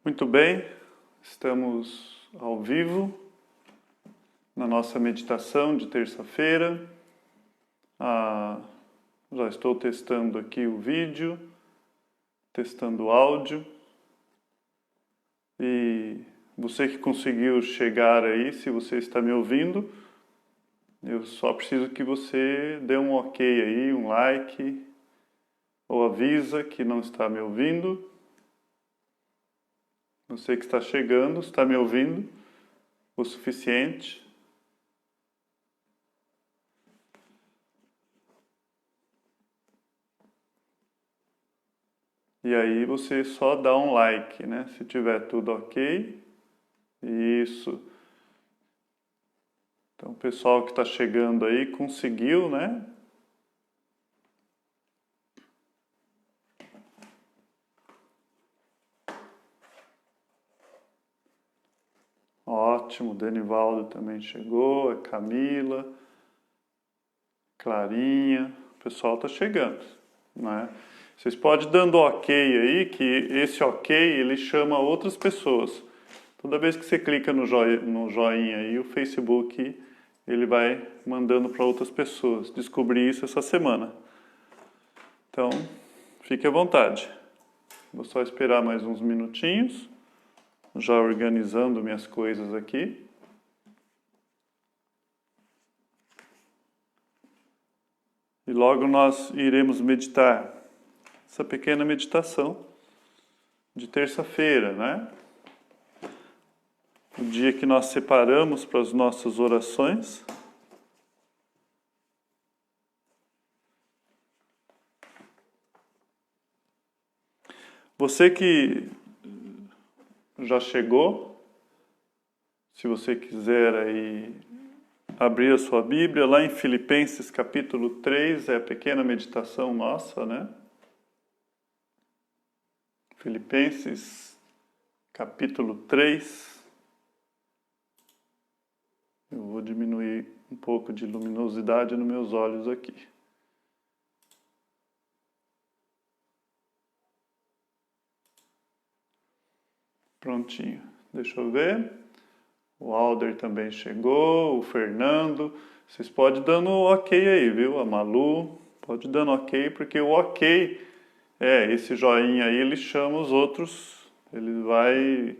Muito bem, estamos ao vivo na nossa meditação de terça-feira. Já estou testando aqui o vídeo, testando o áudio. E você que conseguiu chegar aí, se você está me ouvindo, eu só preciso que você dê um ok aí, um like, ou avisa que não está me ouvindo. Você que está chegando, está me ouvindo o suficiente? E aí você só dá um like, né? Se tiver tudo ok. Isso. Então o pessoal que está chegando aí conseguiu, né? Ótimo, Denivaldo também chegou, a Camila, Clarinha, o pessoal está chegando, né? Vocês podem dando ok aí, que esse ok ele chama outras pessoas. Toda vez que você clica no joinha aí, o Facebook ele vai mandando para outras pessoas. Descobri isso essa semana. Então, fique à vontade. Vou só esperar mais uns minutinhos, já organizando minhas coisas aqui. E logo nós iremos meditar essa pequena meditação de terça-feira, né? O dia que nós separamos para as nossas orações. Você que já chegou, se você quiser aí abrir a sua Bíblia, lá em Filipenses capítulo 3, é a pequena meditação nossa, né? Filipenses capítulo 3. Eu vou diminuir um pouco de luminosidade nos meus olhos aqui. Prontinho. Deixa eu ver. O Alder também chegou, o Fernando. Vocês podem dando ok aí, viu? A Malu, pode dando ok, porque o ok, esse joinha aí, ele chama os outros, ele vai,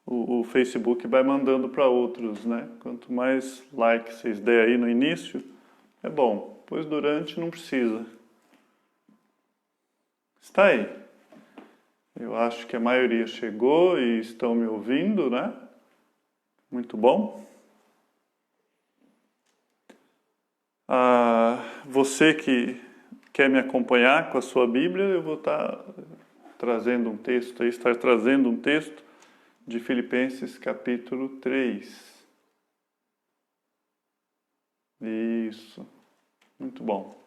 o Facebook vai mandando para outros, né? Quanto mais like vocês der aí no início, é bom. Pois durante não precisa. Está aí. Eu acho que a maioria chegou e estão me ouvindo, né? Muito bom. Você que quer me acompanhar com a sua Bíblia, eu vou estar trazendo um texto de Filipenses capítulo 3. Isso. Muito bom.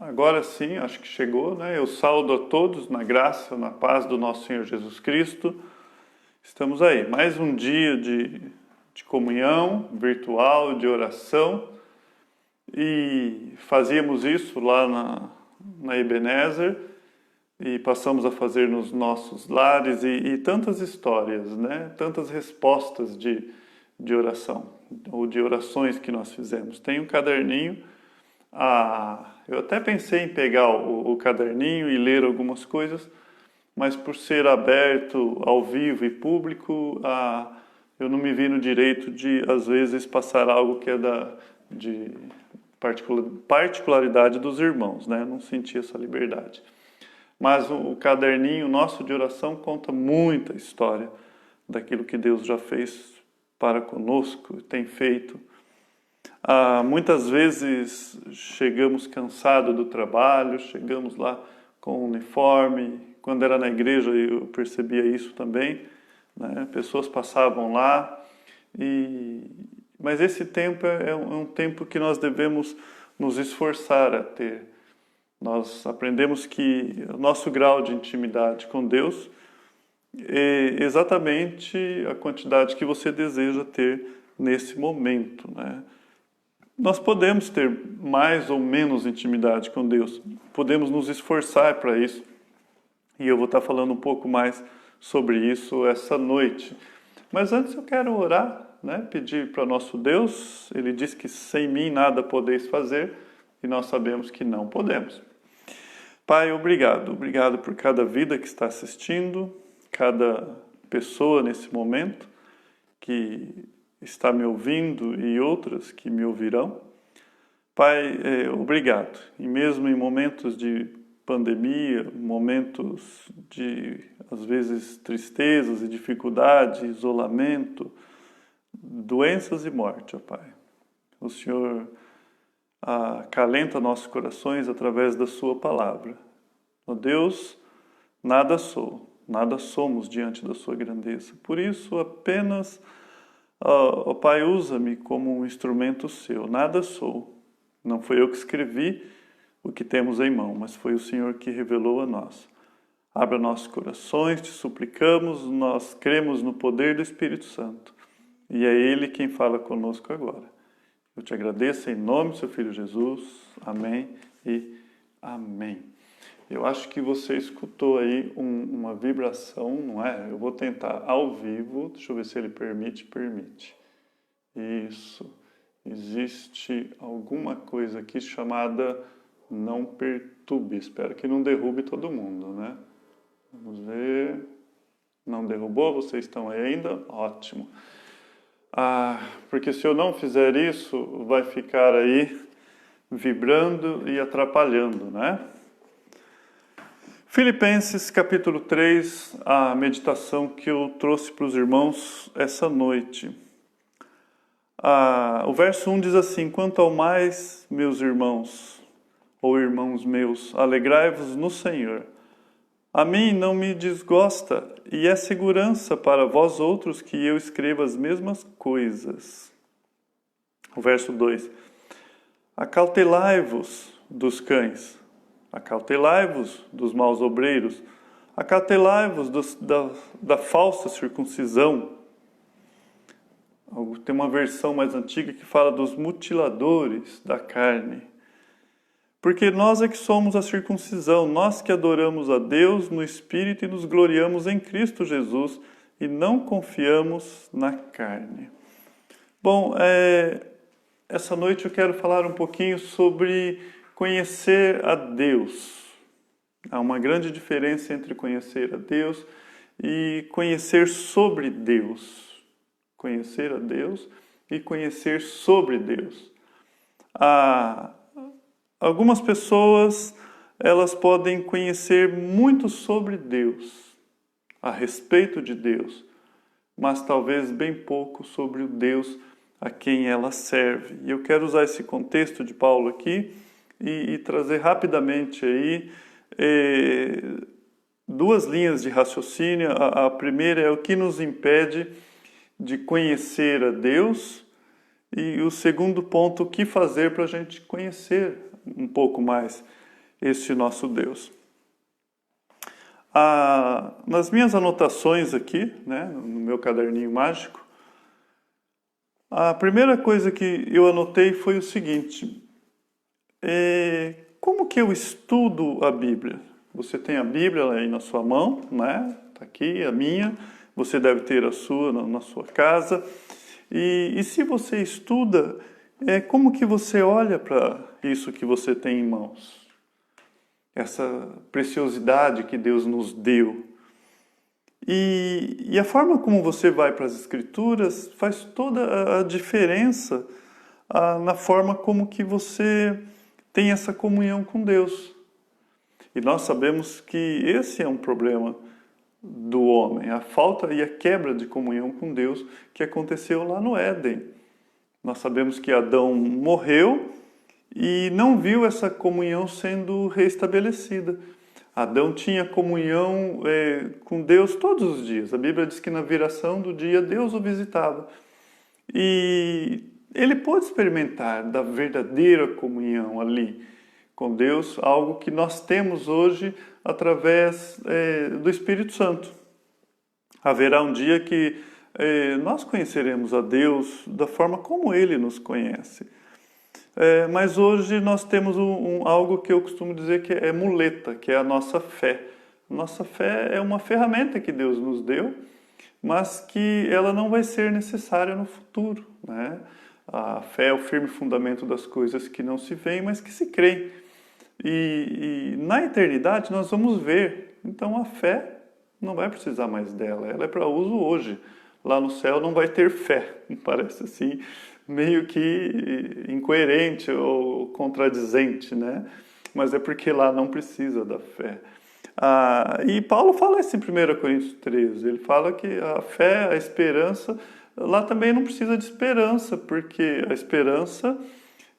Agora sim, acho que chegou, né? Eu saúdo a todos na graça, na paz do nosso Senhor Jesus Cristo. Estamos aí, mais um dia de comunhão virtual, de oração. E fazíamos isso lá na Ebenezer e passamos a fazer nos nossos lares e tantas histórias, né? Tantas respostas de oração, ou de orações que nós fizemos. Tem um caderninho. Eu até pensei em pegar o caderninho e ler algumas coisas, mas por ser aberto ao vivo e público, eu não me vi no direito de, às vezes, passar algo que é de particularidade dos irmãos, né? Eu não senti essa liberdade. Mas o caderninho nosso de oração conta muita história daquilo que Deus já fez para conosco, tem feito. Muitas vezes chegamos cansados do trabalho, chegamos lá com uniforme. Quando era na igreja eu percebia isso também, né? Pessoas passavam lá, mas esse tempo é um tempo que nós devemos nos esforçar a ter. Nós aprendemos que o nosso grau de intimidade com Deus é exatamente a quantidade que você deseja ter nesse momento, né? Nós podemos ter mais ou menos intimidade com Deus, podemos nos esforçar para isso. E eu vou estar falando um pouco mais sobre isso essa noite. Mas antes eu quero orar, né? Pedir para nosso Deus. Ele diz que sem mim nada podeis fazer, e nós sabemos que não podemos. Pai, obrigado. Obrigado por cada vida que está assistindo, cada pessoa nesse momento que está me ouvindo e outras que me ouvirão. Pai, obrigado. E mesmo em momentos de pandemia, momentos de, às vezes, tristezas e dificuldade, isolamento, doenças e morte, ó Pai. O Senhor acalenta nossos corações através da Sua palavra. Ó Deus, nada sou, nada somos diante da Sua grandeza. Por isso, apenas, ó Pai, usa-me como um instrumento Seu. Nada sou. Não foi eu que escrevi o que temos em mão, mas foi o Senhor que revelou a nós. Abra nossos corações, te suplicamos, nós cremos no poder do Espírito Santo. E é Ele quem fala conosco agora. Eu te agradeço em nome do seu Filho Jesus. Amém e amém. Eu acho que você escutou aí uma vibração, não é? Eu vou tentar ao vivo, deixa eu ver se ele permite. Permite. Isso. Existe alguma coisa aqui chamada não perturbe. Espero que não derrube todo mundo, né? Vamos ver. Não derrubou? Vocês estão aí ainda? Ótimo. Porque se eu não fizer isso, vai ficar aí vibrando e atrapalhando, né? Filipenses capítulo 3, a meditação que eu trouxe para os irmãos essa noite. O verso 1 diz assim: quanto ao mais, meus irmãos, ou irmãos meus, alegrai-vos no Senhor. A mim não me desgosta, e é segurança para vós outros que eu escreva as mesmas coisas. O verso 2. Acautelai-vos dos cães, acautelai-vos dos maus obreiros, acautelai-vos da falsa circuncisão. Tem uma versão mais antiga que fala dos mutiladores da carne. Porque nós é que somos a circuncisão, nós que adoramos a Deus no Espírito e nos gloriamos em Cristo Jesus e não confiamos na carne. Bom, essa noite eu quero falar um pouquinho sobre conhecer a Deus. Há uma grande diferença entre conhecer a Deus e conhecer sobre Deus. Conhecer a Deus e conhecer sobre Deus. Algumas pessoas, elas podem conhecer muito sobre Deus, a respeito de Deus, mas talvez bem pouco sobre o Deus a quem ela serve. E eu quero usar esse contexto de Paulo aqui e trazer rapidamente aí duas linhas de raciocínio. A primeira é o que nos impede de conhecer a Deus, e o segundo ponto, o que fazer para a gente conhecer um pouco mais esse nosso Deus. Nas minhas anotações aqui, né, no meu caderninho mágico, a primeira coisa que eu anotei foi o seguinte: como que eu estudo a Bíblia? Você tem a Bíblia aí na sua mão, né? Está aqui a minha, você deve ter a sua na sua casa. E se você estuda, como que você olha para isso que você tem em mãos? Essa preciosidade que Deus nos deu. E a forma como você vai para as Escrituras faz toda a diferença na forma como que você tem essa comunhão com Deus. E nós sabemos que esse é um problema do homem, a falta e a quebra de comunhão com Deus que aconteceu lá no Éden. Nós sabemos que Adão morreu e não viu essa comunhão sendo restabelecida. Adão tinha comunhão com Deus todos os dias. A Bíblia diz que na viração do dia Deus o visitava. E ele pôde experimentar da verdadeira comunhão ali com Deus, algo que nós temos hoje através do Espírito Santo. Haverá um dia que nós conheceremos a Deus da forma como Ele nos conhece. Mas hoje nós temos algo que eu costumo dizer que é muleta, que é a nossa fé. Nossa fé é uma ferramenta que Deus nos deu, mas que ela não vai ser necessária no futuro, né? A fé é o firme fundamento das coisas que não se veem, mas que se creem. E na eternidade nós vamos ver. Então a fé não vai precisar mais dela, ela é para uso hoje. Lá no céu não vai ter fé, parece assim, meio que incoerente ou contradizente, né? Mas é porque lá não precisa da fé. E Paulo fala isso em 1 Coríntios 13, ele fala que a fé, a esperança, lá também não precisa de esperança, porque a esperança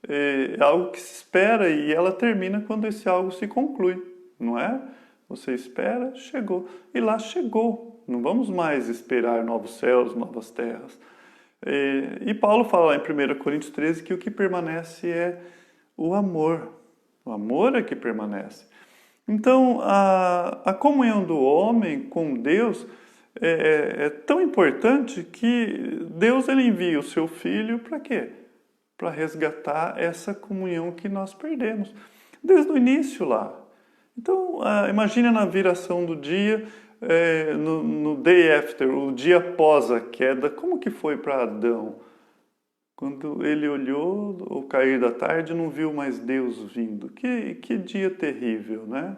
é algo que se espera e ela termina quando esse algo se conclui, não é? Você espera, chegou. E lá chegou. Não vamos mais esperar novos céus, novas terras. E Paulo fala lá em 1 Coríntios 13 que o que permanece é o amor. O amor é que permanece. Então, a comunhão do homem com Deus é tão importante que Deus ele envia o seu Filho para quê? Para resgatar essa comunhão que nós perdemos. Desde o início lá. Então, imagine na viração do dia, no day after, o dia após a queda, como que foi para Adão? Quando ele olhou o cair da tarde, não viu mais Deus vindo. Que dia terrível, né?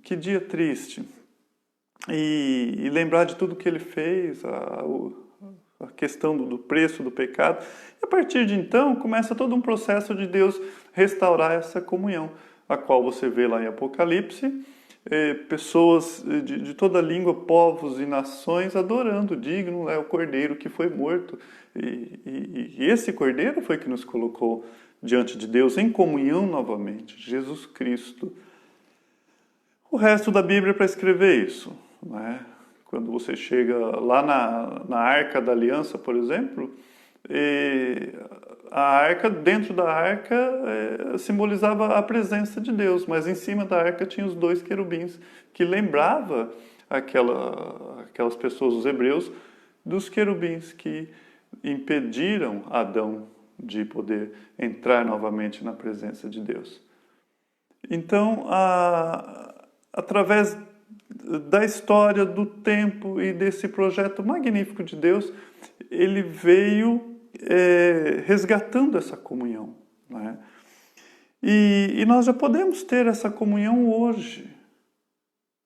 Que dia triste. E lembrar de tudo que ele fez, a questão do preço do pecado. E a partir de então, começa todo um processo de Deus restaurar essa comunhão, a qual você vê lá em Apocalipse, pessoas de toda língua, povos e nações adorando, digno é o Cordeiro que foi morto. E esse Cordeiro foi que nos colocou diante de Deus em comunhão novamente, Jesus Cristo. O resto da Bíblia é para escrever isso, né? Quando você chega lá na Arca da Aliança, por exemplo, a arca, dentro da arca, simbolizava a presença de Deus, mas em cima da arca tinha os 2 querubins, que lembrava aquelas pessoas, os hebreus, dos querubins que impediram Adão de poder entrar novamente na presença de Deus. Então, através da história, do tempo e desse projeto magnífico de Deus, ele veio resgatando essa comunhão, né? E nós já podemos ter essa comunhão hoje,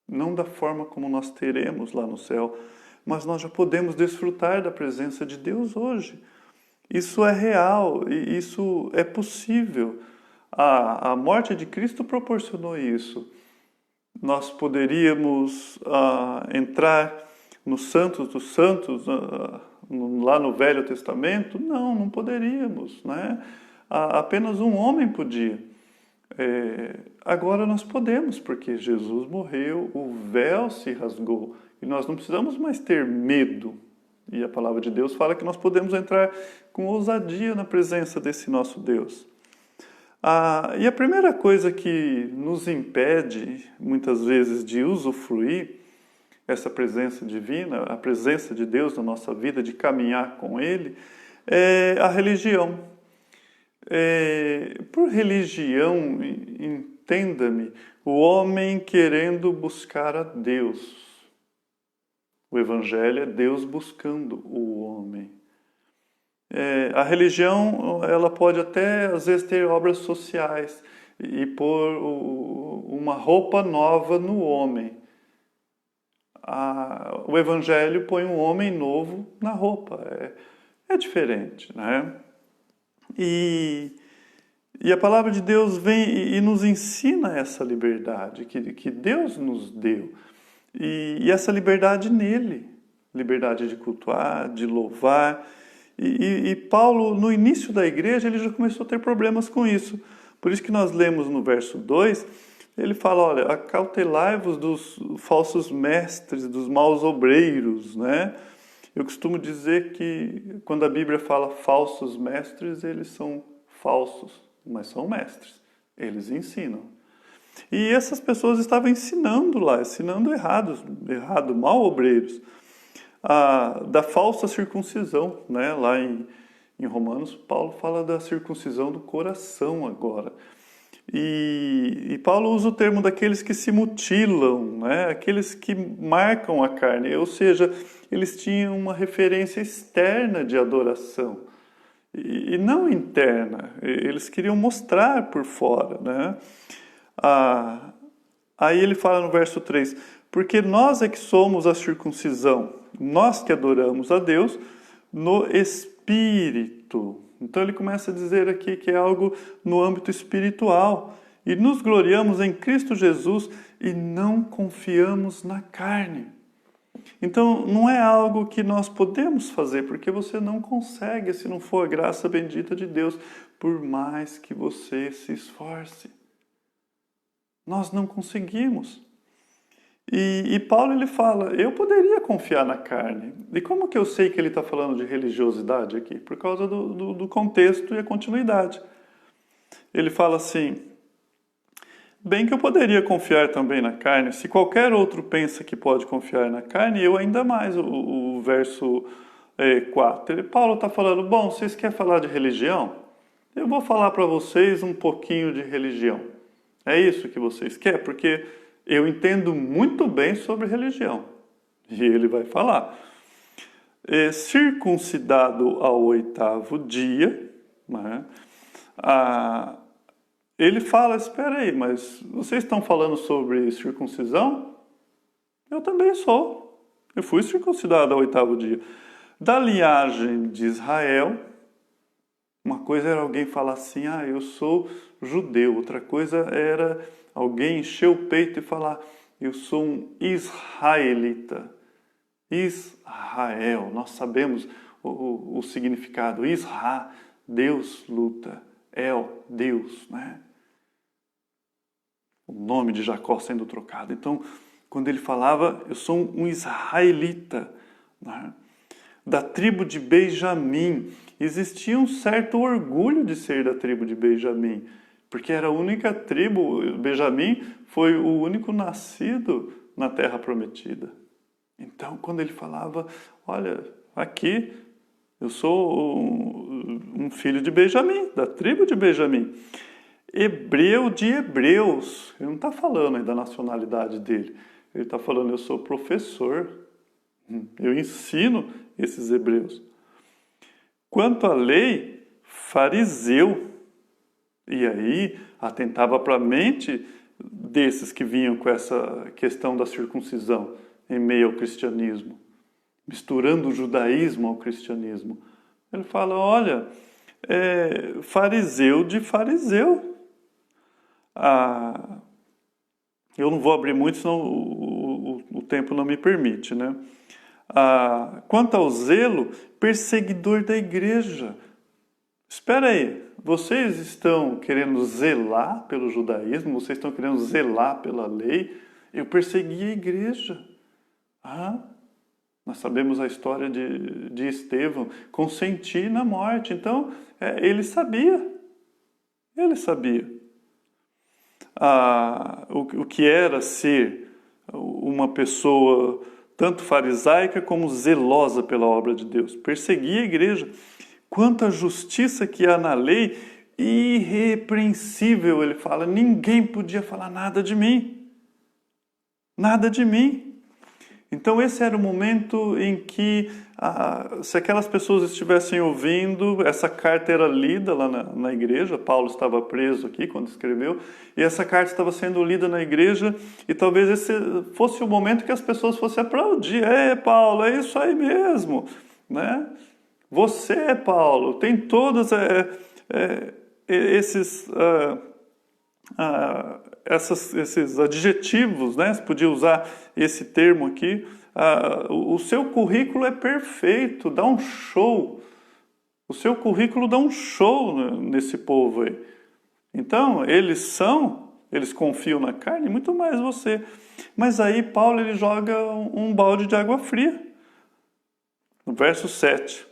não da forma como nós teremos lá no céu, mas nós já podemos desfrutar da presença de Deus hoje. Isso é real e isso é possível. A morte de Cristo proporcionou isso. Nós poderíamos entrar no Santos dos Santos, lá no Velho Testamento? Não poderíamos, né? Apenas um homem podia. Agora nós podemos, porque Jesus morreu, o véu se rasgou e nós não precisamos mais ter medo. E a palavra de Deus fala que nós podemos entrar com ousadia na presença desse nosso Deus. E a primeira coisa que nos impede, muitas vezes, de usufruir essa presença divina, a presença de Deus na nossa vida, de caminhar com Ele, é a religião. Por religião, entenda-me, o homem querendo buscar a Deus. O Evangelho é Deus buscando o homem. A religião, ela pode até, às vezes, ter obras sociais e pôr uma roupa nova no homem. O Evangelho põe um homem novo na roupa. É diferente, né? E a palavra de Deus vem e nos ensina essa liberdade que Deus nos deu. E essa liberdade nele. Liberdade de cultuar, de louvar. E Paulo, no início da igreja, ele já começou a ter problemas com isso. Por isso que nós lemos no verso 2, ele fala, olha, acautelai-vos dos falsos mestres, dos maus obreiros, né? Eu costumo dizer que quando a Bíblia fala falsos mestres, eles são falsos, mas são mestres. Eles ensinam. E essas pessoas estavam ensinando lá, ensinando errado, mal obreiros. Da falsa circuncisão, né? Lá em Romanos, Paulo fala da circuncisão do coração agora. E Paulo usa o termo daqueles que se mutilam, né? Aqueles que marcam a carne, ou seja, eles tinham uma referência externa de adoração e não interna. Eles queriam mostrar por fora, né? Aí ele fala no verso 3, porque nós é que somos a circuncisão, nós que adoramos a Deus no Espírito. Então ele começa a dizer aqui que é algo no âmbito espiritual. E nos gloriamos em Cristo Jesus e não confiamos na carne. Então não é algo que nós podemos fazer, porque você não consegue se não for a graça bendita de Deus, por mais que você se esforce. Nós não conseguimos. E Paulo ele fala, eu poderia confiar na carne. E como que eu sei que ele está falando de religiosidade aqui? Por causa do contexto e a continuidade. Ele fala assim, bem que eu poderia confiar também na carne, se qualquer outro pensa que pode confiar na carne, eu ainda mais, o verso 4. Paulo está falando, bom, vocês querem falar de religião? Eu vou falar para vocês um pouquinho de religião. É isso que vocês querem? Porque eu entendo muito bem sobre religião. E ele vai falar. Circuncidado ao 8º dia, né? Ele fala, espera aí, mas vocês estão falando sobre circuncisão? Eu também sou. Eu fui circuncidado ao 8º dia. Da linhagem de Israel, uma coisa era alguém falar assim, eu sou judeu. Outra coisa era alguém encher o peito e falar, eu sou um israelita. Israel, nós sabemos o significado. Isra, Deus luta. El, Deus, né? O nome de Jacó sendo trocado. Então, quando ele falava, eu sou um israelita, né? Da tribo de Benjamim. Existia um certo orgulho de ser da tribo de Benjamim, porque era a única tribo, Benjamim foi o único nascido na terra prometida. Então, quando ele falava, olha, aqui eu sou um filho de Benjamim, da tribo de Benjamim. Hebreu de hebreus. Ele não está falando aí da nacionalidade dele. Ele está falando, eu sou professor. Eu ensino esses hebreus. Quanto à lei, fariseu. E aí atentava para a mente desses que vinham com essa questão da circuncisão em meio ao cristianismo, misturando o judaísmo ao cristianismo. Ele fala, olha, fariseu de fariseu. Eu não vou abrir muito, senão o tempo não me permite, né? Quanto ao zelo, perseguidor da igreja. Espera aí, vocês estão querendo zelar pelo judaísmo? Vocês estão querendo zelar pela lei? Eu persegui a igreja. Nós sabemos a história de Estevão, consenti na morte. Então, ele sabia. Ele sabia. O que era ser uma pessoa tanto farisaica como zelosa pela obra de Deus. Perseguia a igreja. Quanto à justiça que há na lei, irrepreensível, ele fala, ninguém podia falar nada de mim. Nada de mim. Então esse era o momento em que, se aquelas pessoas estivessem ouvindo, essa carta era lida lá na igreja, Paulo estava preso aqui quando escreveu, e essa carta estava sendo lida na igreja, e talvez esse fosse o momento que as pessoas fossem aplaudir. Paulo, é isso aí mesmo, né? Você, Paulo, tem todos esses adjetivos, né? Você podia usar esse termo aqui. O seu currículo é perfeito, dá um show. O seu currículo dá um show nesse povo aí. Então, eles confiam na carne, muito mais você. Mas aí Paulo ele joga um balde de água fria. No verso 7.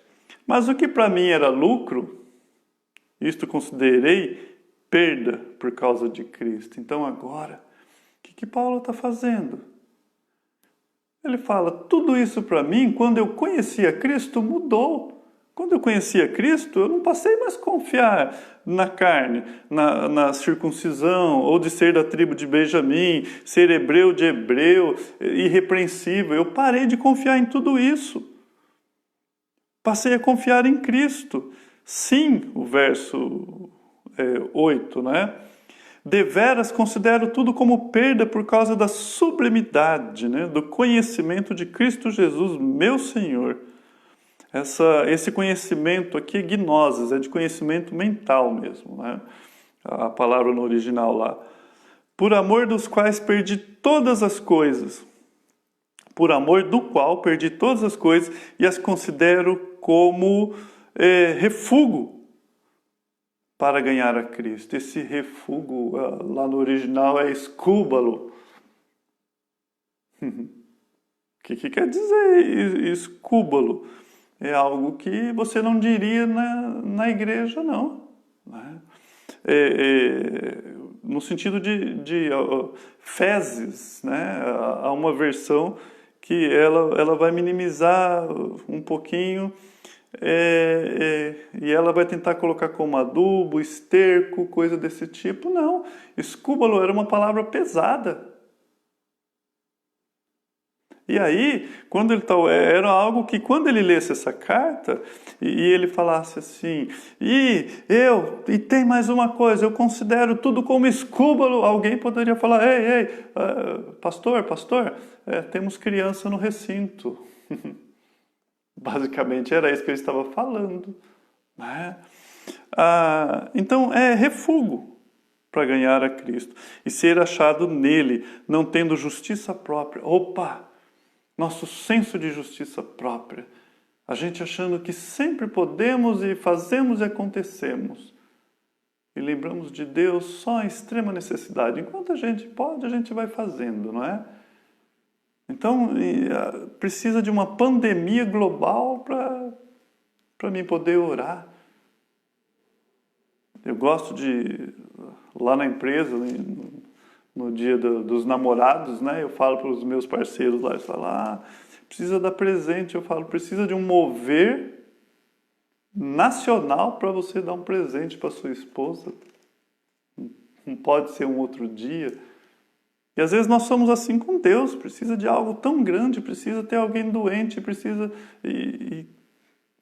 Mas o que para mim era lucro, isto considerei perda por causa de Cristo. Então agora, o que Paulo está fazendo? Ele fala, tudo isso para mim, quando eu conheci a Cristo, mudou. Quando eu conhecia Cristo, eu não passei mais a confiar na carne, na circuncisão, ou de ser da tribo de Benjamim, ser hebreu de hebreu, irrepreensível. Eu parei de confiar em tudo isso. Passei a confiar em Cristo. Sim, o verso 8, né? Deveras considero tudo como perda por causa da sublimidade, né, do conhecimento de Cristo Jesus, meu Senhor. Esse conhecimento aqui é gnosis, é de conhecimento mental mesmo, né? A palavra no original lá. Por amor dos quais perdi todas as coisas, por amor do qual perdi todas as coisas e as considero como refúgio para ganhar a Cristo. Esse refúgio lá no original é escúbalo. O que quer dizer escúbalo? É algo que você não diria na igreja, não. Né? No sentido de fezes, né? Há uma versão que ela vai minimizar um pouquinho e ela vai tentar colocar como adubo, esterco, coisa desse tipo. Não, escúbalo era uma palavra pesada. E aí, quando ele era algo que quando ele lesse essa carta e ele falasse assim, e tem mais uma coisa, eu considero tudo como escúbalo, alguém poderia falar, ei, pastor, temos criança no recinto. Basicamente era isso que ele estava falando. Né? Então é refúgio para ganhar a Cristo e ser achado nele, não tendo justiça própria. Opa! Nosso senso de justiça própria. A gente achando que sempre podemos e fazemos e acontecemos. E lembramos de Deus só em extrema necessidade. Enquanto a gente pode, a gente vai fazendo, não é? Então, precisa de uma pandemia global para mim poder orar. Eu gosto de, lá na empresa, no dia dos namorados, né? Eu falo para os meus parceiros lá, eles falam, precisa dar presente. Eu falo, precisa de um mover nacional para você dar um presente para sua esposa. Não pode ser um outro dia. E às vezes nós somos assim com Deus, precisa de algo tão grande, precisa ter alguém doente, precisa... E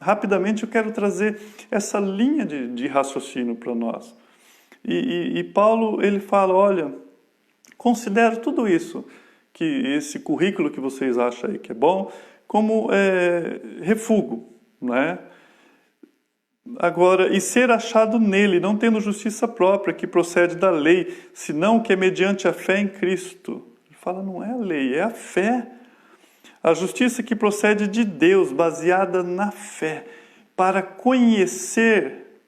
rapidamente eu quero trazer essa linha de raciocínio para nós. E Paulo, ele fala, olha, considero tudo isso, que esse currículo que vocês acham aí que é bom, como refúgio, né? Agora, e ser achado nele, não tendo justiça própria que procede da lei, senão que é mediante a fé em Cristo. Ele fala, não é a lei, é a fé. A justiça que procede de Deus, baseada na fé, para conhecer.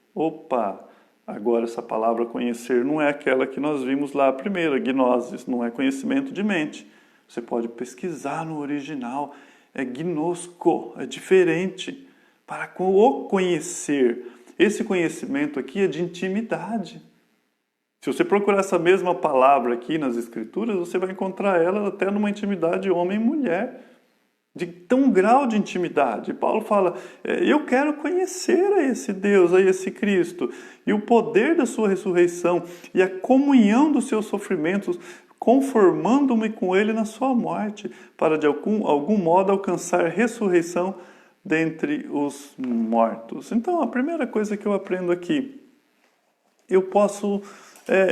Agora essa palavra conhecer não é aquela que nós vimos lá a primeira, gnosis, não é conhecimento de mente. Você pode pesquisar no original, é gnosco, é diferente. Para o conhecer. Esse conhecimento aqui é de intimidade. Se você procurar essa mesma palavra aqui nas Escrituras, você vai encontrar ela até numa intimidade homem e mulher. De tão grau de intimidade. Paulo fala, eu quero conhecer a esse Deus, a esse Cristo, e o poder da sua ressurreição, e a comunhão dos seus sofrimentos, conformando-me com ele na sua morte, para de algum modo alcançar ressurreição dentre os mortos. Então, a primeira coisa que eu aprendo aqui, eu posso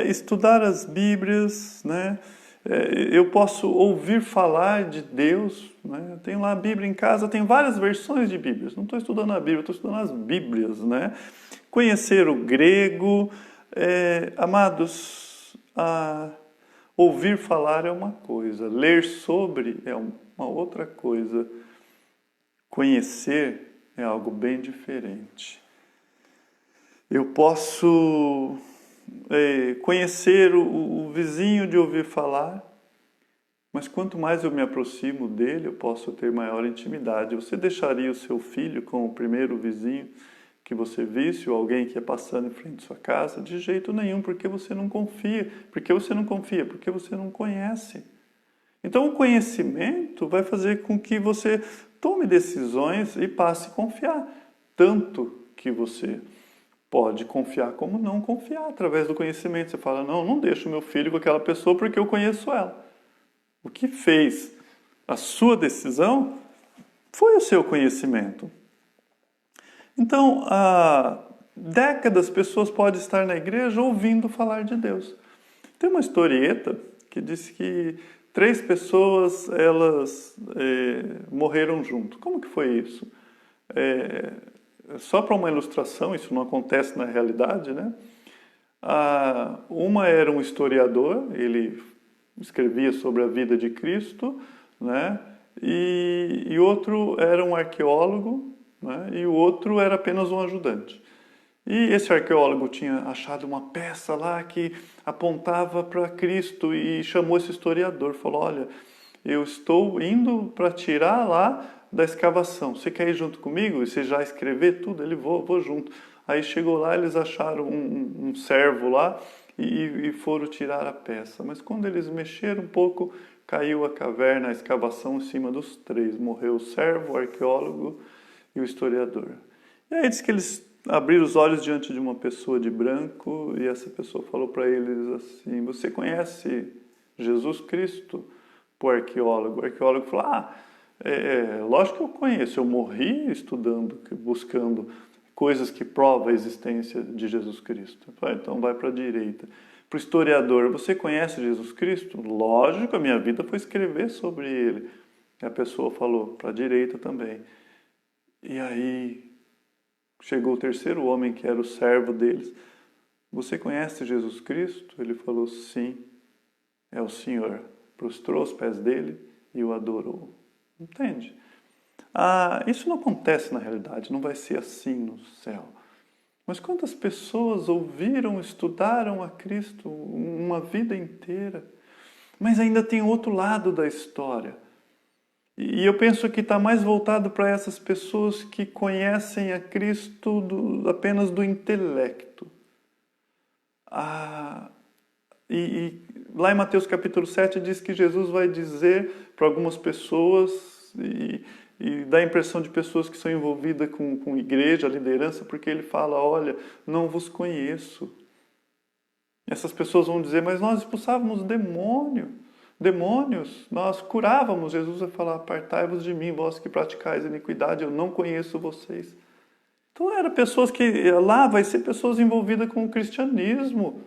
estudar as Bíblias, né? Eu posso ouvir falar de Deus, né? Eu tenho lá a Bíblia em casa, tem várias versões de Bíblias. Não estou estudando a Bíblia, estou estudando as Bíblias, né? Conhecer o grego, amados, ouvir falar é uma coisa, ler sobre é uma outra coisa. Conhecer é algo bem diferente. Eu posso conhecer o vizinho de ouvir falar, mas quanto mais eu me aproximo dele, eu posso ter maior intimidade. Você deixaria o seu filho com o primeiro vizinho que você visse, ou alguém que ia passando em frente à sua casa? De jeito nenhum, porque você não confia. Porque você não confia? Porque você não conhece. Então o conhecimento vai fazer com que você tome decisões e passe a confiar. tanto que você pode confiar como não confiar através do conhecimento. Você fala, não deixo meu filho com aquela pessoa porque eu conheço ela. O que fez a sua decisão foi o seu conhecimento. Então, há décadas pessoas podem estar na igreja ouvindo falar de Deus. Tem uma historieta que diz que 3 pessoas elas morreram junto. Como que foi isso? Só para uma ilustração, isso não acontece na realidade, né? Uma era um historiador, ele escrevia sobre a vida de Cristo, né? E outro era um arqueólogo, né? E o outro era apenas um ajudante. E esse arqueólogo tinha achado uma peça lá que apontava para Cristo e chamou esse historiador, falou, olha, eu estou indo para tirar lá da escavação, você quer ir junto comigo? E você já escrever tudo? Ele, vou junto. Aí chegou lá, eles acharam um servo lá e foram tirar a peça. Mas quando eles mexeram um pouco, caiu a caverna, a escavação em cima dos 3. Morreu o servo, o arqueólogo e o historiador. E aí diz que eles abriram os olhos diante de uma pessoa de branco e essa pessoa falou para eles assim, você conhece Jesus Cristo? Para o arqueólogo. O arqueólogo falou, lógico que eu conheço, eu morri estudando, buscando coisas que provam a existência de Jesus Cristo. Então vai para a direita. Para o historiador, você conhece Jesus Cristo? Lógico, a minha vida foi escrever sobre ele. E a pessoa falou, para a direita também. E aí chegou o terceiro homem, que era o servo deles. Você conhece Jesus Cristo? Ele falou, sim, é o Senhor. Prostrou aos pés dele e o adorou. Entende? Isso não acontece na realidade, não vai ser assim no céu. Mas quantas pessoas ouviram, estudaram a Cristo uma vida inteira, mas ainda tem outro lado da história. E eu penso que está mais voltado para essas pessoas que conhecem a Cristo apenas do intelecto. E lá em Mateus capítulo 7 diz que Jesus vai dizer para algumas pessoas, e dá a impressão de pessoas que são envolvidas com igreja, liderança, porque ele fala, olha, não vos conheço. Essas pessoas vão dizer, mas nós expulsávamos demônios, nós curávamos. Jesus vai falar, apartai-vos de mim, vós que praticais iniquidade, eu não conheço vocês. Então eram pessoas que, lá vai ser pessoas envolvidas com o cristianismo,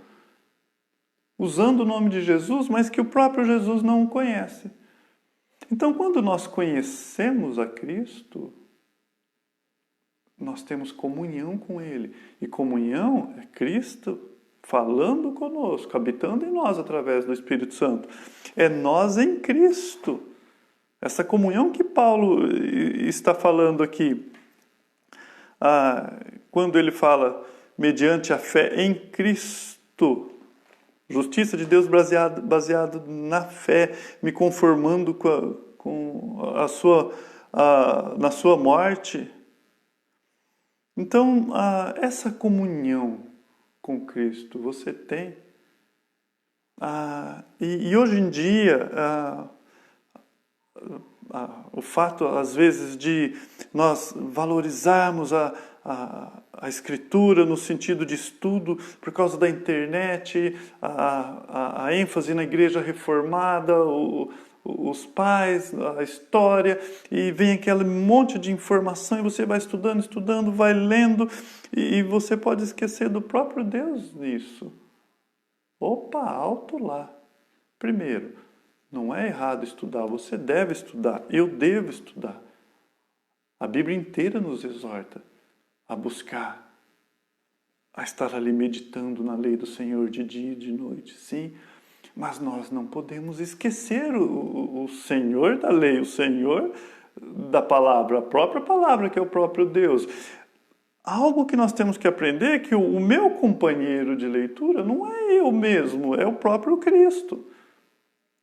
usando o nome de Jesus, mas que o próprio Jesus não o conhece. Então, quando nós conhecemos a Cristo, nós temos comunhão com Ele. E comunhão é Cristo falando conosco, habitando em nós através do Espírito Santo. É nós em Cristo. Essa comunhão que Paulo está falando aqui, quando ele fala mediante a fé em Cristo, justiça de Deus baseado na fé, me conformando na sua morte. Então, essa comunhão com Cristo você tem. E hoje em dia, o fato, às vezes, de nós valorizarmos a Escritura no sentido de estudo por causa da internet, a ênfase na igreja reformada, os pais, a história, e vem aquele monte de informação e você vai estudando, vai lendo, e você pode esquecer do próprio Deus nisso. Opa, alto lá. Primeiro, não é errado estudar, você deve estudar, eu devo estudar. A Bíblia inteira nos exorta a buscar, a estar ali meditando na lei do Senhor de dia e de noite, sim. Mas nós não podemos esquecer o Senhor da lei, o Senhor da palavra, a própria palavra que é o próprio Deus. Algo que nós temos que aprender é que o meu companheiro de leitura não é eu mesmo, é o próprio Cristo.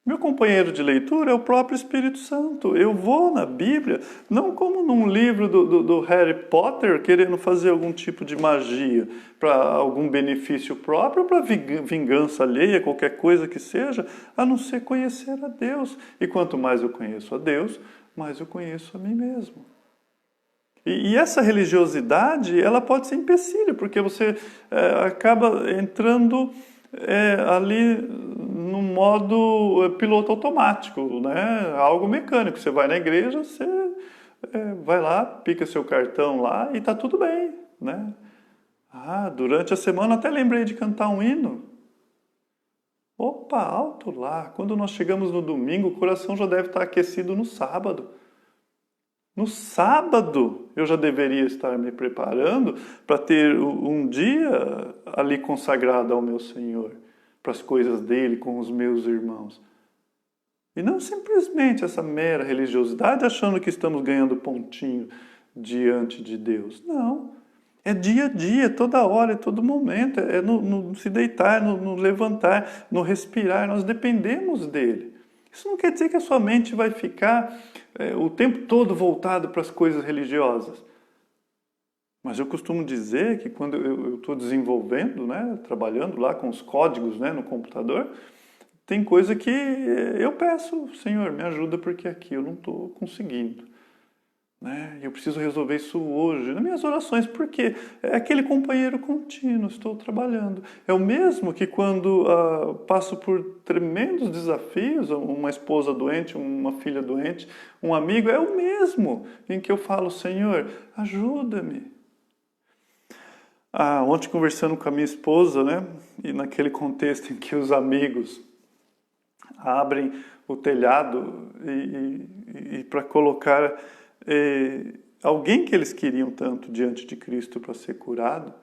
Meu companheiro de leitura é o próprio Espírito Santo. Eu vou na Bíblia, não como num livro do Harry Potter, querendo fazer algum tipo de magia para algum benefício próprio, ou para vingança alheia, qualquer coisa que seja, a não ser conhecer a Deus. E quanto mais eu conheço a Deus, mais eu conheço a mim mesmo. E essa religiosidade, ela pode ser empecilho, porque você acaba entrando ali no modo piloto automático, né? Algo mecânico. Você vai na igreja, você vai lá, pica seu cartão lá e tá tudo bem, né? Durante a semana até lembrei de cantar um hino. Opa, alto lá. Quando nós chegamos no domingo, o coração já deve estar aquecido no sábado. No sábado eu já deveria estar me preparando para ter um dia ali consagrado ao meu Senhor, para as coisas dele com os meus irmãos. E não simplesmente essa mera religiosidade achando que estamos ganhando pontinho diante de Deus. Não. É dia a dia, toda hora, todo momento. É no se deitar, no levantar, no respirar. Nós dependemos dele. Isso não quer dizer que a sua mente vai ficar o tempo todo voltado para as coisas religiosas. Mas eu costumo dizer que quando eu estou desenvolvendo, né, trabalhando lá com os códigos, né, no computador, tem coisa que eu peço, Senhor, me ajuda porque aqui eu não estou conseguindo. Né? Eu preciso resolver isso hoje, nas minhas orações, porque é aquele companheiro contínuo, estou trabalhando. É o mesmo que quando passo por tremendos desafios, uma esposa doente, uma filha doente, um amigo, é o mesmo em que eu falo, Senhor, ajuda-me. Ontem conversando com a minha esposa, né? E naquele contexto em que os amigos abrem o telhado e para colocar alguém que eles queriam tanto diante de Cristo para ser curado.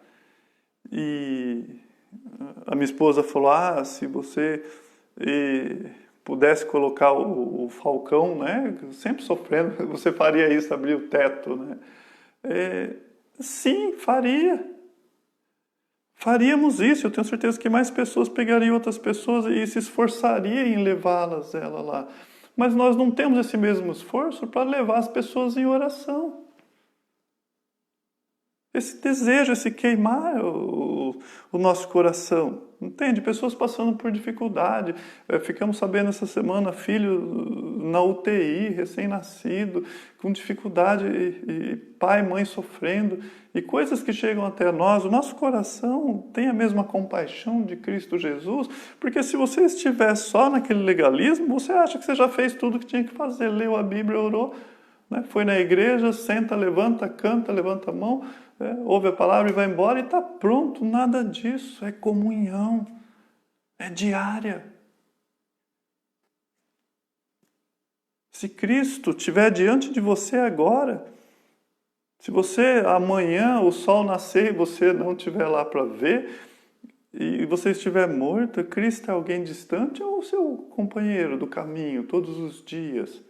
E a minha esposa falou, se você pudesse colocar o falcão, né, sempre sofrendo, você faria isso, abrir o teto, né? Sim, faríamos isso. Eu tenho certeza que mais pessoas pegariam outras pessoas e se esforçariam em levá-las lá. Mas nós não temos esse mesmo esforço para levar as pessoas em oração. Esse desejo, esse queimar o nosso coração. Entende? Pessoas passando por dificuldade. Ficamos sabendo essa semana, filho na UTI, recém-nascido, com dificuldade, e pai e mãe sofrendo. E coisas que chegam até nós. O nosso coração tem a mesma compaixão de Cristo Jesus, porque se você estiver só naquele legalismo, você acha que você já fez tudo que tinha que fazer. Leu a Bíblia, orou, né? Foi na igreja, senta, levanta, canta, levanta a mão, ouve a palavra e vai embora e está pronto. Nada disso, é comunhão, é diária. Se Cristo estiver diante de você agora, se você amanhã o sol nascer e você não estiver lá para ver, e você estiver morto, Cristo é alguém distante ou o seu companheiro do caminho todos os dias?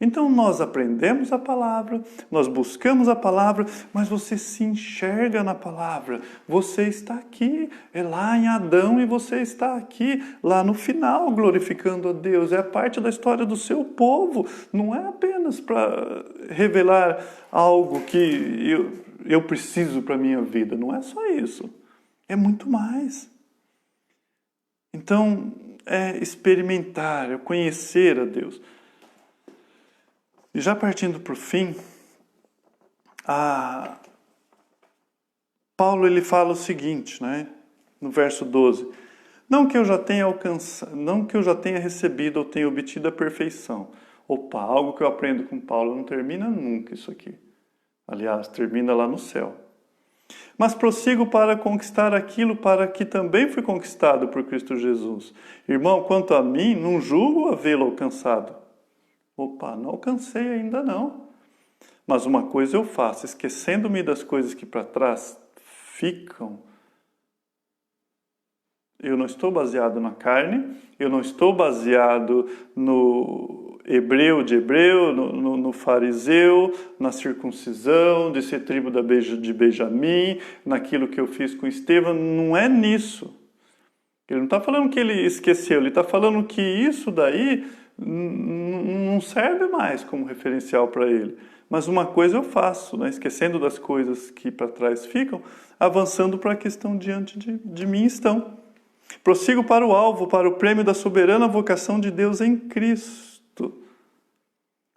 Então nós aprendemos a palavra, nós buscamos a palavra, mas você se enxerga na palavra. Você está aqui, é lá em Adão e você está aqui, lá no final, glorificando a Deus. É a parte da história do seu povo. Não é apenas para revelar algo que eu preciso para a minha vida. Não é só isso. É muito mais. Então, é experimentar, é conhecer a Deus. E já partindo para o fim, Paulo ele fala o seguinte, né, no verso 12: não que eu já tenha recebido ou tenha obtido a perfeição. Opa, algo que eu aprendo com Paulo, não termina nunca isso aqui. Aliás, termina lá no céu. Mas prossigo para conquistar aquilo para que também fui conquistado por Cristo Jesus. Irmão, quanto a mim, não julgo havê-lo alcançado. Opa, não alcancei ainda não. Mas uma coisa eu faço, esquecendo-me das coisas que para trás ficam. Eu não estou baseado na carne, eu não estou baseado no hebreu de hebreu, no fariseu, na circuncisão, de ser tribo de Benjamim, naquilo que eu fiz com Estevão. Não é nisso. Ele não está falando que ele esqueceu, ele está falando que isso daí não serve mais como referencial para ele. Mas uma coisa eu faço, né? Esquecendo das coisas que para trás ficam, avançando para a questão diante de mim estão. Prossigo para o alvo, para o prêmio da soberana vocação de Deus em Cristo.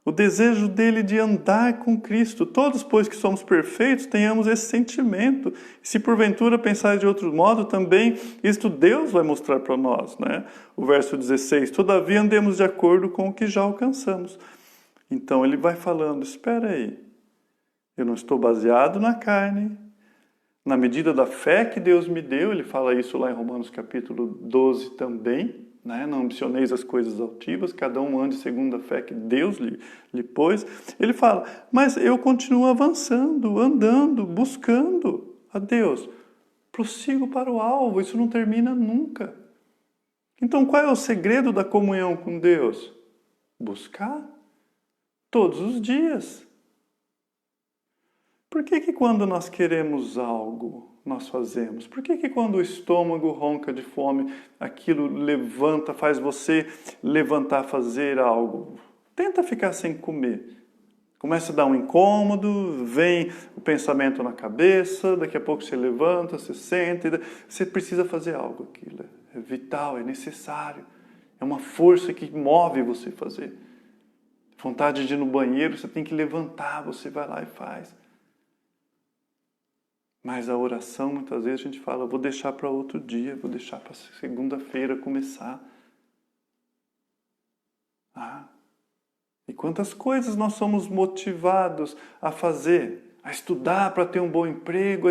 O desejo dele de andar com Cristo. Todos, pois que somos perfeitos, tenhamos esse sentimento. Se porventura pensar de outro modo, também isto Deus vai mostrar para nós, né? O verso 16, todavia andemos de acordo com o que já alcançamos. Então ele vai falando, espera aí, eu não estou baseado na carne, na medida da fé que Deus me deu, ele fala isso lá em Romanos capítulo 12 também, né? Não ambicioneis as coisas altivas, cada um ande segundo a fé que Deus lhe pôs. Ele fala, mas eu continuo avançando, andando, buscando a Deus. Prossigo para o alvo, isso não termina nunca. Então qual é o segredo da comunhão com Deus? Buscar todos os dias. Por que quando nós queremos algo, nós fazemos? Por que quando o estômago ronca de fome, aquilo levanta, faz você levantar, fazer algo? Tenta ficar sem comer. Começa a dar um incômodo, vem o pensamento na cabeça, daqui a pouco você levanta, você senta, você precisa fazer algo. Aquilo é vital, é necessário. É uma força que move você a fazer. Vontade de ir no banheiro, você tem que levantar, você vai lá e faz. Mas a oração, muitas vezes a gente fala, vou deixar para outro dia, vou deixar para segunda-feira começar. E quantas coisas nós somos motivados a fazer, a estudar para ter um bom emprego,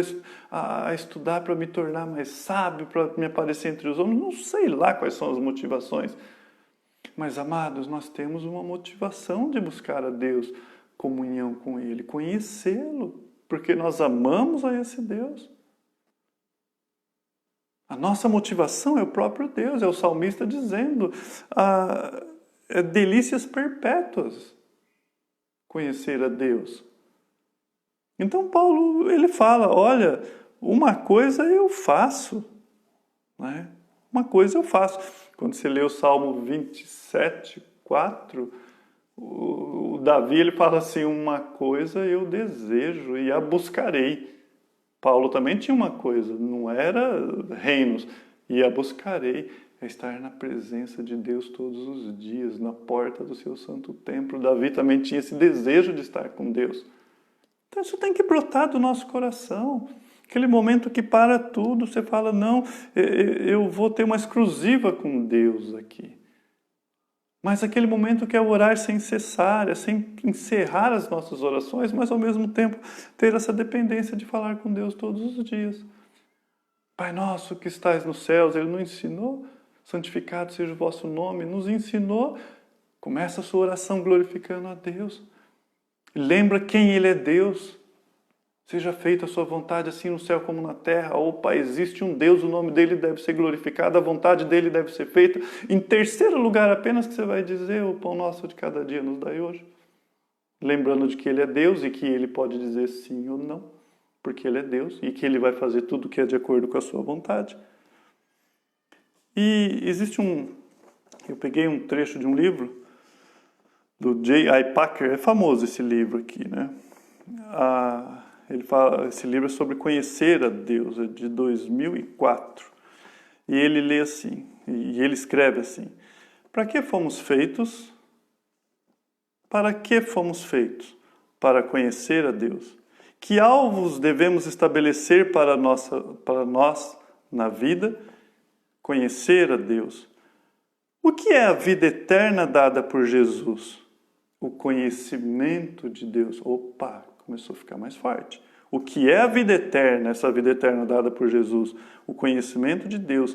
a estudar para me tornar mais sábio, para me aparecer entre os homens, não sei lá quais são as motivações. Mas, amados, nós temos uma motivação de buscar a Deus, comunhão com Ele, conhecê-lo. Porque nós amamos a esse Deus. A nossa motivação é o próprio Deus, é o salmista dizendo, é delícias perpétuas conhecer a Deus. Então Paulo, ele fala, olha, uma coisa eu faço, né? Uma coisa eu faço. Quando você lê o Salmo 27, 4... O Davi, ele fala assim, uma coisa eu desejo e a buscarei. Paulo também tinha uma coisa, não era reinos, e a buscarei, é estar na presença de Deus todos os dias, na porta do seu santo templo. Davi também tinha esse desejo de estar com Deus. Então isso tem que brotar do nosso coração. Aquele momento que para tudo, você fala, não, eu vou ter uma exclusiva com Deus aqui. Mas aquele momento que é orar sem cessar, é sem encerrar as nossas orações, mas ao mesmo tempo ter essa dependência de falar com Deus todos os dias. Pai nosso que estais nos céus, Ele nos ensinou, santificado seja o vosso nome, nos ensinou. Começa a sua oração glorificando a Deus. Lembra quem Ele é Deus. Seja feita a sua vontade assim no céu como na terra. Ó Pai, existe um Deus, o nome dele deve ser glorificado, a vontade dele deve ser feita. Em terceiro lugar apenas que você vai dizer, o pão nosso de cada dia nos dai hoje. Lembrando de que ele é Deus e que ele pode dizer sim ou não, porque ele é Deus e que ele vai fazer tudo o que é de acordo com a sua vontade. E existe eu peguei um trecho de um livro do J.I. Packer, é famoso esse livro aqui, né? Ele fala, esse livro é sobre conhecer a Deus, é de 2004. E ele lê assim, e ele escreve assim: para que fomos feitos? Para que fomos feitos? Para conhecer a Deus. Que alvos devemos estabelecer para nós na vida? Conhecer a Deus. O que é a vida eterna dada por Jesus? O conhecimento de Deus. Opa! Começou a ficar mais forte. O que é a vida eterna, essa vida eterna dada por Jesus? O conhecimento de Deus.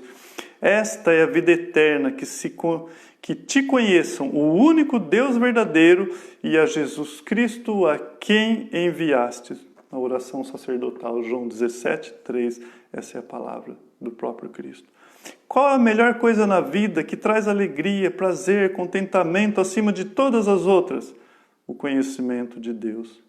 Esta é a vida eterna, que te conheçam, o único Deus verdadeiro e a Jesus Cristo a quem enviaste. Na oração sacerdotal, João 17, 3, essa é a palavra do próprio Cristo. Qual a melhor coisa na vida que traz alegria, prazer, contentamento acima de todas as outras? O conhecimento de Deus.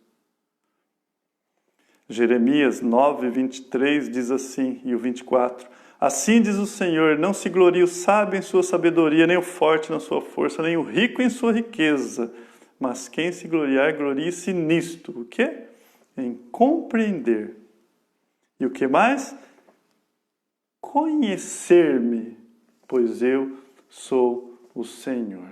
Jeremias 9, 23 diz assim, e o 24. Assim diz o Senhor, não se glorie o sábio em sua sabedoria, nem o forte na sua força, nem o rico em sua riqueza. Mas quem se gloriar, glorie-se nisto. O quê? Em compreender. E o que mais? Conhecer-me, pois eu sou o Senhor.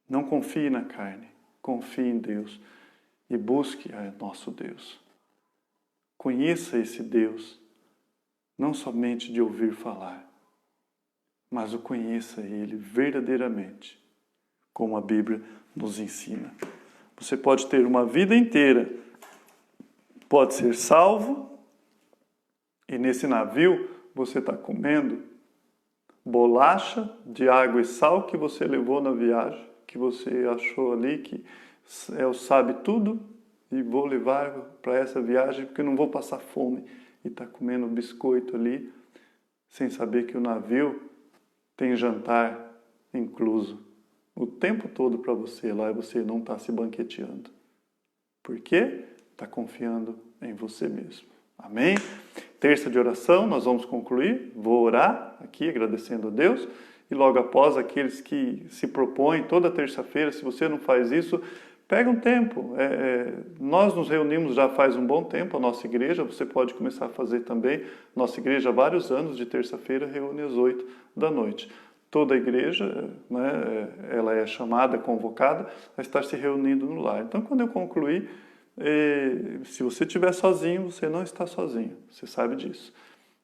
Não confie na carne, confie em Deus e busque a nosso Deus. Conheça esse Deus, não somente de ouvir falar, mas o conheça Ele verdadeiramente, como a Bíblia nos ensina. Você pode ter uma vida inteira, pode ser salvo, e nesse navio você está comendo bolacha de água e sal que você levou na viagem, que você achou ali que eu sabe tudo e vou levar para essa viagem porque não vou passar fome, e está comendo biscoito ali, sem saber que o navio tem jantar incluso o tempo todo para você lá, e você não está se banqueteando. Por quê? Está confiando em você mesmo. Amém? Terça de oração, nós vamos concluir. Vou orar aqui agradecendo a Deus. E logo após, aqueles que se propõem toda terça-feira, se você não faz isso, pega um tempo. Nós nos reunimos já faz um bom tempo, a nossa igreja, você pode começar a fazer também. Nossa igreja há vários anos, de terça-feira, reúne às 8 da noite. Toda a igreja, né, ela é chamada, convocada a estar se reunindo no lar. Então, quando eu concluir, se você estiver sozinho, você não está sozinho, você sabe disso.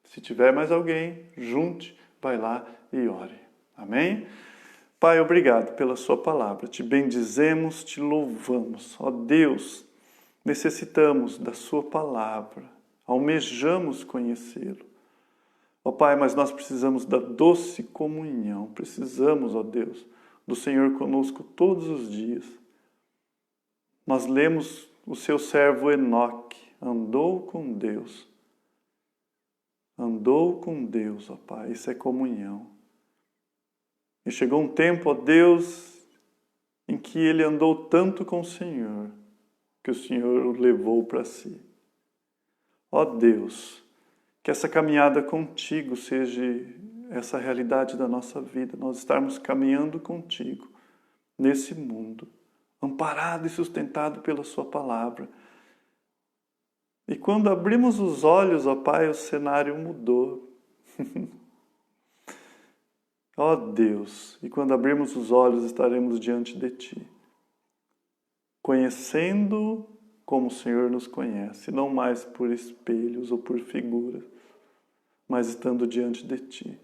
Se tiver mais alguém, junte, vai lá e ore. Amém? Pai, obrigado pela sua palavra, te bendizemos, te louvamos. Ó Deus, necessitamos da sua palavra, almejamos conhecê-lo. Ó Pai, mas nós precisamos da doce comunhão, precisamos, ó Deus, do Senhor conosco todos os dias. Nós lemos o seu servo Enoque, andou com Deus. Andou com Deus, ó Pai, isso é comunhão. E chegou um tempo, ó Deus, em que ele andou tanto com o Senhor, que o Senhor o levou para si. Ó Deus, que essa caminhada contigo seja essa realidade da nossa vida, nós estarmos caminhando contigo nesse mundo, amparado e sustentado pela sua palavra. E quando abrimos os olhos, ó Pai, o cenário mudou. Ó Deus, e quando abrirmos os olhos estaremos diante de Ti, conhecendo como o Senhor nos conhece, não mais por espelhos ou por figuras, mas estando diante de Ti.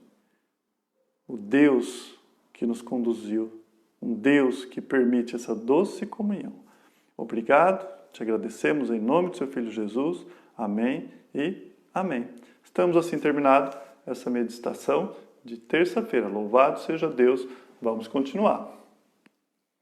O Deus que nos conduziu, um Deus que permite essa doce comunhão. Obrigado, te agradecemos em nome do Seu Filho Jesus. Amém e amém. Estamos assim terminado essa meditação de terça-feira. Louvado seja Deus. Vamos continuar.